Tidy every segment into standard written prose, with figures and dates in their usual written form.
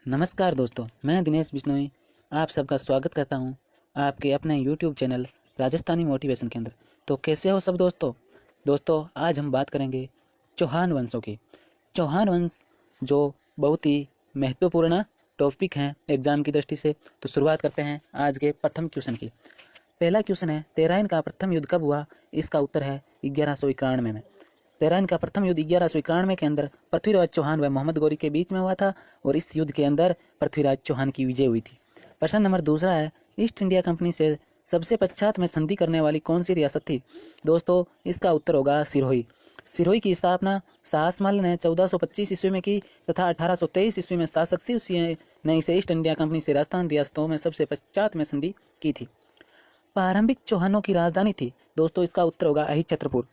नमस्कार दोस्तों, मैं दिनेश बिश्नोई आप सबका स्वागत करता हूं आपके अपने YouTube चैनल राजस्थानी मोटिवेशन के अंदर। तो कैसे हो सब दोस्तों? आज हम बात करेंगे चौहान वंशों की। चौहान वंश जो बहुत ही महत्वपूर्ण टॉपिक हैं एग्जाम की दृष्टि से। तो शुरुआत करते हैं आज के प्रथम क्वेश्चन की। पहला क्वेश्चन है, तेराइन का प्रथम युद्ध कब हुआ? इसका उत्तर है 1191 में। तेराइन का प्रथम युद्ध 1191 के अंदर पृथ्वीराज चौहान व मोहम्मद गौरी के बीच में हुआ था और इस युद्ध के अंदर पृथ्वीराज चौहान की विजय हुई थी। प्रश्न नंबर दूसरा है, ईस्ट इंडिया कंपनी से सबसे पश्चात में संधि करने वाली कौन सी रियासत थी? दोस्तों, इसका उत्तर होगा सिरोही। सिरोही की स्थापना साहसमल ने 1425 ईस्वी में की तथा 1823 ईस्वी में शासक शिव सिंह ने इसे ईस्ट इंडिया कंपनी से राजस्थान रियासतों में सबसे पश्चात में संधि की थी। प्रारंभिक चौहानों की राजधानी थी? दोस्तों, इसका उत्तर होगा अहि छत्रपुर।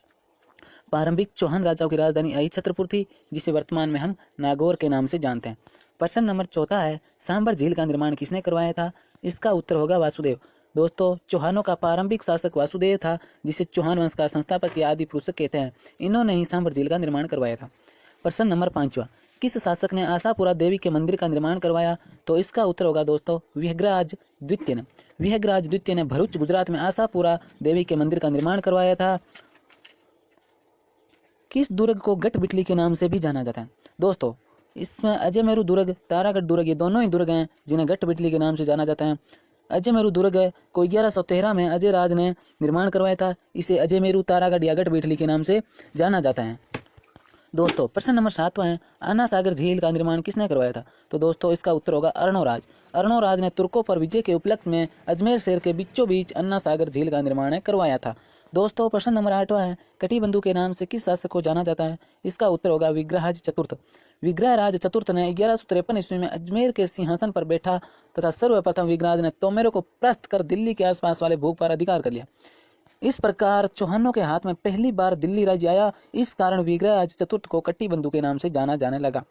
प्रारंभिक चौहान राजाओं की राजधानी अहि छत्रपुर थी, जिसे वर्तमान में हम नागौर के नाम से जानते हैं। प्रश्न नंबर चौथा है, सांबर झील का निर्माण किसने करवाया था? इसका उत्तर होगा वासुदेव। दोस्तों, चौहानों का प्रारंभिक शासक वासुदेव था, जिसे चौहान वंश का संस्थापक या आदि पुरुष कहते हैं। इन्होंने ही सांबर झील का निर्माण करवाया था। प्रश्न नंबर पांचवा, किस शासक ने आशापुरा देवी के मंदिर का निर्माण करवाया? तो इसका उत्तर होगा दोस्तों विहंगराज द्वितीय ने। विहंगराज द्वितीय ने भरूच गुजरात में आशापुरा देवी के मंदिर का निर्माण करवाया था। किस दुर्ग को गठ बिटली के नाम से भी जाना जाता है? दोस्तों, इसमें अजयमेरु दुर्ग, तारागढ़ दुर्ग, ये दोनों ही दुर्ग हैं जिन्हें गठ बिटली के नाम से जाना जाता है। अजयमेरु दुर्ग को 1113 में अजय राज ने निर्माण करवाया था। इसे अजयमेरु, तारागढ़ या गठ बिटली के नाम से जाना जाता है। दोस्तों, प्रश्न नंबर 7वां है, अन्ना सागर झील का निर्माण किसने करवाया था? तो दोस्तों, इसका उत्तर होगा अर्णोराज। अर्णोराज ने तुर्कों पर विजय के उपलक्ष्य में अजमेर शहर के बीचों बीच अन्ना सागर झील का निर्माण करवाया था। दोस्तों, प्रश्न नंबर 8वां है, कटिबंधु के नाम से किस शासक को जाना जाता है? इसका उत्तर होगा विग्रहराज चतुर्थ। विग्रहराज चतुर्थ ने 1153 ईस्वी में अजमेर के सिंहासन पर बैठा तथा सर्वप्रथम विग्रहराज ने तोमेरों को परास्त कर दिल्ली के आसपास वाले भूख पर अधिकार कर लिया। इस प्रकार चौहानों के हाथ में पहली बार दिल्ली राज्य आया। इस कारण विग्रहराज चतुर्थ को कट्टीबंधु के नाम से जाना जाने लगा।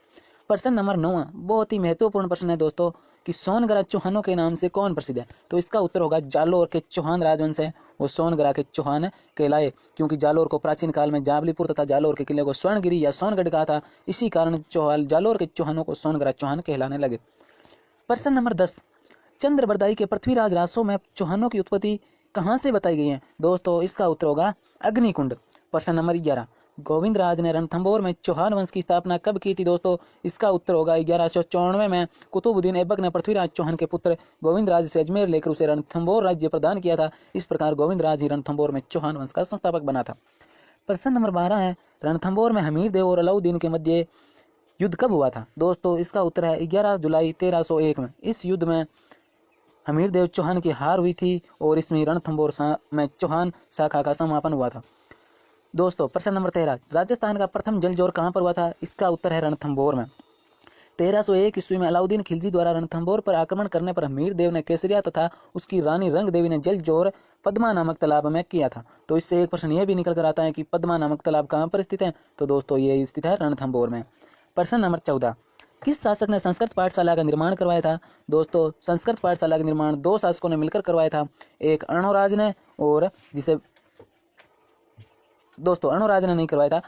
प्रश्न नंबर 9 बहुत ही महत्वपूर्ण प्रश्न है दोस्तों, कि सोनगढ़ चौहानों के नाम से कौन प्रसिद्ध है? तो इसका उत्तर होगा जालोर के चौहान राजवंश है वो सोनगढ़ के चौहान कहलाए, क्योंकि जालोर को प्राचीन काल में जावलीपुर तथा जालोर के किले को स्वर्णगिरी या सोनगढ़ कहा था। इसी कारण जालोर के चौहानों को सोनगढ़ चौहान कहलाने लगे। प्रश्न नंबर 10, चंद्रबरदाई के पृथ्वीराज रासों में चौहानों की उत्पत्ति कहां से बताई गई है? दोस्तों, इसका उत्तर होगा अग्निकुंड। प्रश्न नंबर 11, गोविंद राज ने रणथंभौर में चौहान वंश की स्थापना कब की थी? दोस्तों, इसका उत्तर होगा 1194 में। कुतुबुद्दीन ऐबक ने पृथ्वीराज चौहान के पुत्र गोविंद राज से अजमेर लेकर उसे रणथंभौर राज्य प्रदान किया था। इस प्रकार गोविंद राज ही रणथंभौर में चौहान वंश का संस्थापक बना था। प्रश्न नंबर 12 है, रणथंभौर में हमीर देव और अलाउद्दीन के मध्य युद्ध कब हुआ था? दोस्तों, इसका उत्तर है 11 जुलाई 1301 में। इस युद्ध में हमीर देव चौहान की हार हुई थी और इसमें रणथंभौर में चौहान शाखा का समापन हुआ था। दोस्तों, प्रश्न नंबर 13, राजस्थान का प्रथम जलजोर कहां पर हुआ था? इसका उत्तर है रणथंभौर में। 1301 ईस्वी में अलाउद्दीन खिलजी द्वारा रणथंभौर पर आक्रमण करने पर हमीर देव ने केसरिया तथा उसकी रानी रंग देवी ने जलजोर पद्मा नामक तालाब में किया था। तो इससे एक प्रश्न यह भी निकल कर आता है कि पद्मा नामक तालाब कहां पर स्थित है? तो दोस्तों, ये स्थित है रणथंभौर में। प्रश्न नंबर 14, किस शासक ने संस्कृत पाठशाला का निर्माण करवाया था? दोस्तों, संस्कृत पाठशाला का निर्माण दो शासकों ने मिलकर करवाया था। एक अर्णोराज ने, और जिसे दोस्तों अर्णोराज ने नहीं करवाया था,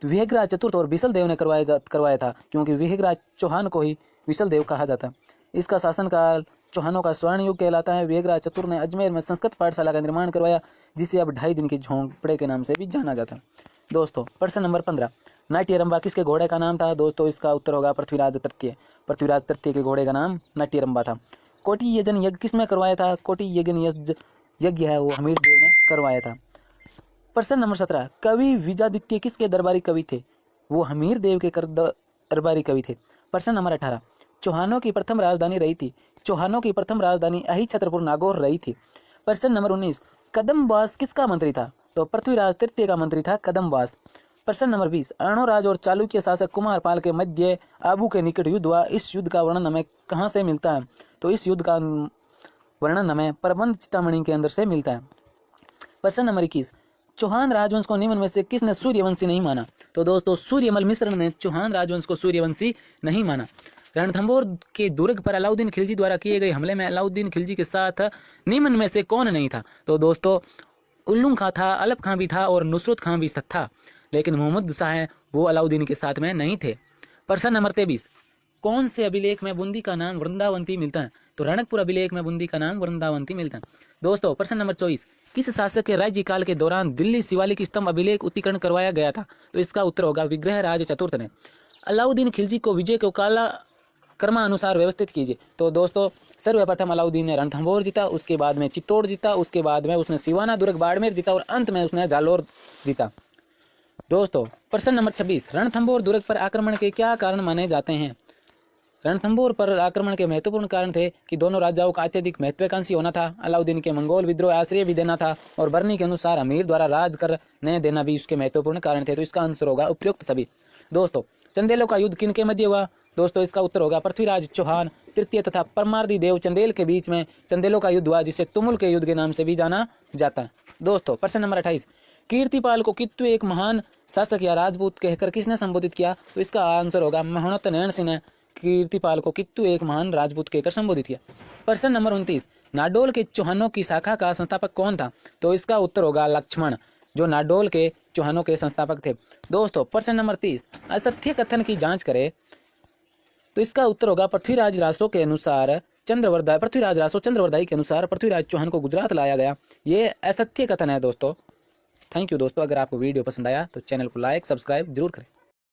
विहंगराज चतुर्थ और विसल देव ने करवाया था, क्योंकि विहंगराज चौहान को ही विसल देव कहा जाता है। इसका शासनकाल चौहानों का स्वर्ण युग कहलाता है। विहंगराज चतुर्थ ने अजमेर में संस्कृत पाठशाला का निर्माण करवाया, जिसे अब 2.5 दिन की झोंपड़े के नाम से भी जाना जाता है। दोस्तों, प्रश्न नंबर 15, नाट्यरंबा किसके घोड़े का नाम था? दोस्तों, इसका उत्तर होगा पृथ्वीराज तृतीय। पृथ्वीराज तृतीय के घोड़े का नाम नाट्यरंबा था। कोटि यजन यज्ञ किसने करवाया था? कोटि यजन यज्ञ है वो हमीर देव ने करवाया था। प्रश्न नंबर 17, कवि विजादित्य किसके दरबारी कवि थे? वो हमीर देव के दरबारी कवि थे। प्रश्न नंबर 18, चौहानों की प्रथम राजधानी रही थी? चौहानों की प्रथम राजधानी अहि छत्रपुर नागौर रही थी। प्रश्न नंबर 19, कदम्बास किसका मंत्री था? तो पृथ्वीराज तृतीय का मंत्री था कदम्बास। प्रश्न नंबर 20, अर्णोराज और चालुक्य शासक कुमारपाल के मध्य आबू के निकट युद्ध हुआ। इस युद्ध का वर्णन हमें कहां से मिलता है? तो इस युद्ध का वर्णन हमें प्रबंध चिंतामणि के अंदर से मिलता है। प्रश्न नंबर 21, चौहान राजवंश को निम्न में से किसने सूर्यवंशी नहीं माना? तो दोस्तों, सूर्यमल मिश्र ने चौहान राजवंश को सूर्यवंशी नहीं माना। रणथंभौर के दुर्ग पर अलाउद्दीन खिलजी द्वारा किए गए हमले में अलाउद्दीन खिलजी के साथ निम्न में से कौन नहीं था? तो दोस्तों, उल्लुम खां था, अलप खां भी था और नुसरत खां भी था, लेकिन मोहम्मद शाह वो अलाउद्दीन के साथ में नहीं थे। प्रश्न नंबर 23, कौन से अभिलेख में बूंदी का नाम वृंदावंती मिलता है? तो रणकपुर अभिलेख में बूंदी का नाम वृंदावंती मिलता है। दोस्तों प्रश्न नंबर 24, किस शासक के राज्यकाल के दौरान दिल्ली शिवालिक स्तंभ अभिलेख उत्तीकरण करवाया गया था? तो इसका उत्तर होगा विग्रहराज चतुर्थ ने। अलाउद्दीन खिलजी को विजय को काला क्रमानुसार व्यवस्थित कीजिए। तो दोस्तों सर्वप्रथम अलाउद्दीन ने रणथंभौर जीता, उसके बाद में चित्तौड़ जीता, उसके बाद में उसने सिवाना, दुर्ग, बाड़मेर जीता और अंत में उसने जालोर जीता। दोस्तों प्रश्न नंबर 26, रणथंभौर दुर्ग पर आक्रमण के क्या कारण माने जाते हैं? रणथंभौर पर आक्रमण के महत्वपूर्ण कारण थे कि दोनों राजाओं का अत्यधिक महत्वाकांक्षी होना था, अलाउद्दीन के मंगोल विद्रोह आश्रय भी देना था और बर्नी के अनुसार अमीर द्वारा राज करने देना भी उसके महत्वपूर्ण कारण थे। तो इसका आंसर होगा उपयुक्त सभी। दोस्तों चंदेलों का युद्ध किन के मध्य हुआ? दोस्तों इसका उत्तर होगा पृथ्वीराज चौहान तृतीय तथा परमार्दी देव चंदेल के बीच में चंदेलों का युद्ध हुआ, जिसे तुमुल के युद्ध के नाम से भी जाना जाता है। दोस्तों प्रश्न नंबर 28, कीर्तिपाल को कित्तु एक महान शासक या राजपूत कहकर किसने संबोधित किया? तो इसका आंसर होगा महणत नैण सिंह ने कीर्तिपाल को कित्तु एक महान राजपूत कहकर संबोधित किया। प्रश्न नंबर 29, नाडोल के चौहानों की शाखा का संस्थापक कौन था? तो इसका उत्तर होगा लक्ष्मण, जो नाडोल के चौहानों के संस्थापक थे। दोस्तों प्रश्न नंबर 30, असत्य कथन की जांच करें। तो इसका उत्तर होगा पृथ्वीराज रासो चंद्रवर्धाई के अनुसार पृथ्वीराज चौहान को गुजरात लाया गया। ये असत्य कथन है दोस्तों। थैंक यू दोस्तों। अगर आपको वीडियो पसंद आया तो चैनल को लाइक सब्सक्राइब जरूर करें।